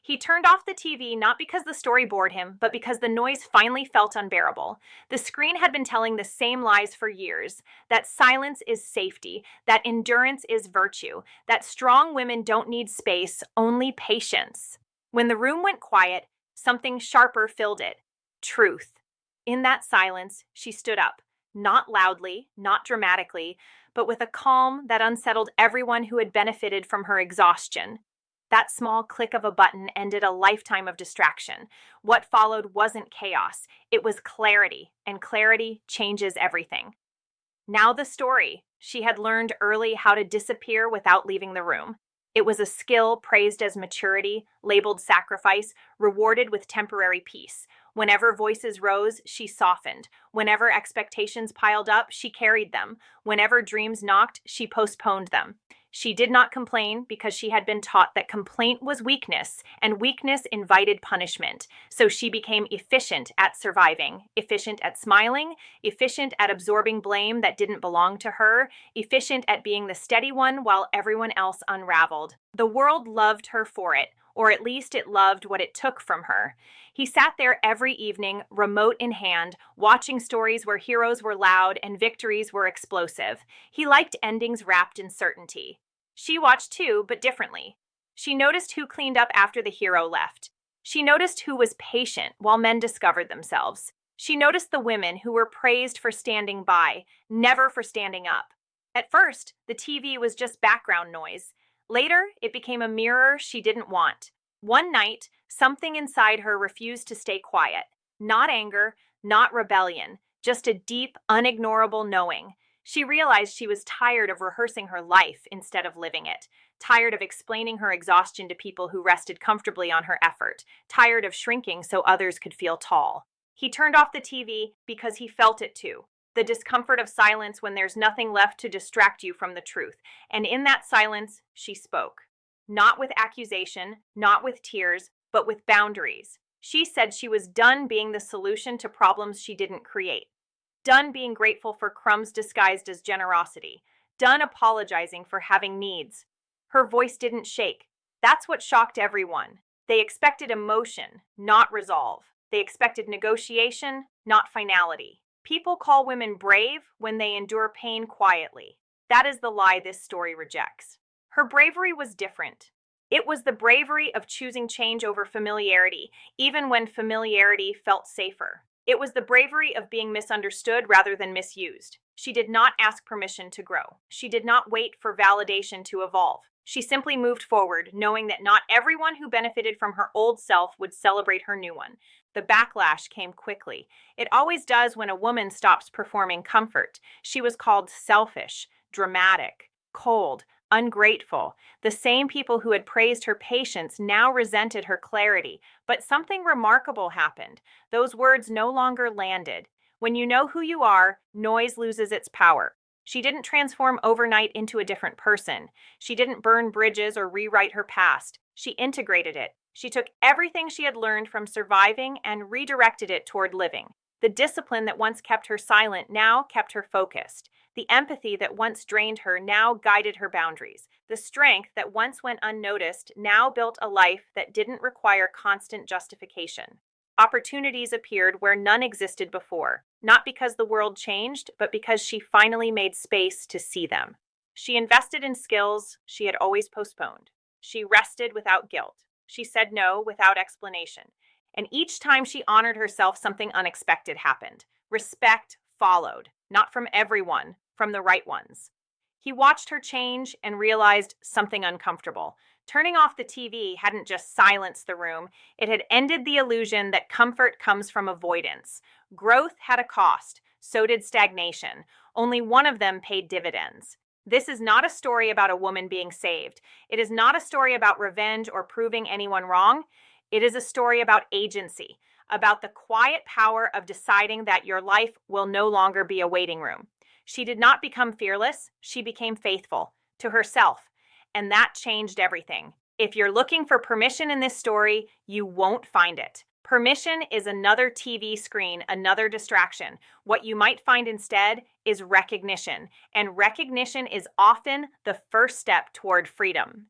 He turned off the TV not because the story bored him, but because the noise finally felt unbearable. The screen had been telling the same lies for years: that silence is safety, that endurance is virtue, that strong women don't need space, only patience. When the room went quiet, something sharper filled it: truth. In that silence, she stood up, not loudly, not dramatically, but with a calm that unsettled everyone who had benefited from her exhaustion. That small click of a button ended a lifetime of distraction. What followed wasn't chaos, it was clarity, and clarity changes everything. Now the story. She had learned early how to disappear without leaving the room. It was a skill praised as maturity, labeled sacrifice, rewarded with temporary peace. Whenever voices rose, she softened. Whenever expectations piled up, she carried them. Whenever dreams knocked, she postponed them. She did not complain because she had been taught that complaint was weakness, and weakness invited punishment. So she became efficient at surviving, efficient at smiling, efficient at absorbing blame that didn't belong to her, efficient at being the steady one while everyone else unraveled. The world loved her for it, or at least it loved what it took from her. He sat there every evening, remote in hand, watching stories where heroes were loud and victories were explosive. He liked endings wrapped in certainty. She watched too, but differently. She noticed who cleaned up after the hero left. She noticed who was patient while men discovered themselves. She noticed the women who were praised for standing by, never for standing up. At first, the TV was just background noise. Later, it became a mirror she didn't want. One night, something inside her refused to stay quiet. Not anger, not rebellion, just a deep, unignorable knowing. She realized she was tired of rehearsing her life instead of living it, tired of explaining her exhaustion to people who rested comfortably on her effort, tired of shrinking so others could feel tall. He turned off the TV because he felt it too: the discomfort of silence when there's nothing left to distract you from the truth. And in that silence, she spoke. Not with accusation, not with tears, but with boundaries. She said she was done being the solution to problems she didn't create. Done being grateful for crumbs disguised as generosity. Done apologizing for having needs. Her voice didn't shake. That's what shocked everyone. They expected emotion, not resolve. They expected negotiation, not finality. People call women brave when they endure pain quietly. That is the lie this story rejects. Her bravery was different. It was the bravery of choosing change over familiarity, even when familiarity felt safer. It was the bravery of being misunderstood rather than misused. She did not ask permission to grow. She did not wait for validation to evolve. She simply moved forward, knowing that not everyone who benefited from her old self would celebrate her new one. The backlash came quickly. It always does when a woman stops performing comfort. She was called selfish, dramatic, cold, ungrateful. The same people who had praised her patience now resented her clarity. But something remarkable happened. Those words no longer landed. When you know who you are, noise loses its power. She didn't transform overnight into a different person. She didn't burn bridges or rewrite her past. She integrated it. She took everything she had learned from surviving and redirected it toward living. The discipline that once kept her silent now kept her focused. The empathy that once drained her now guided her boundaries. The strength that once went unnoticed now built a life that didn't require constant justification. Opportunities appeared where none existed before, not because the world changed, but because she finally made space to see them. She invested in skills she had always postponed. She rested without guilt. She said no without explanation. And each time she honored herself, something unexpected happened. Respect followed, not from everyone, from the right ones. He watched her change and realized something uncomfortable. Turning off the TV hadn't just silenced the room, it had ended the illusion that comfort comes from avoidance. Growth had a cost, so did stagnation. Only one of them paid dividends. This is not a story about a woman being saved. It is not a story about revenge or proving anyone wrong. It is a story about agency, about the quiet power of deciding that your life will no longer be a waiting room. She did not become fearless, she became faithful to herself, and that changed everything. If you're looking for permission in this story, you won't find it. Permission is another TV screen, another distraction. What you might find instead is recognition, and recognition is often the first step toward freedom.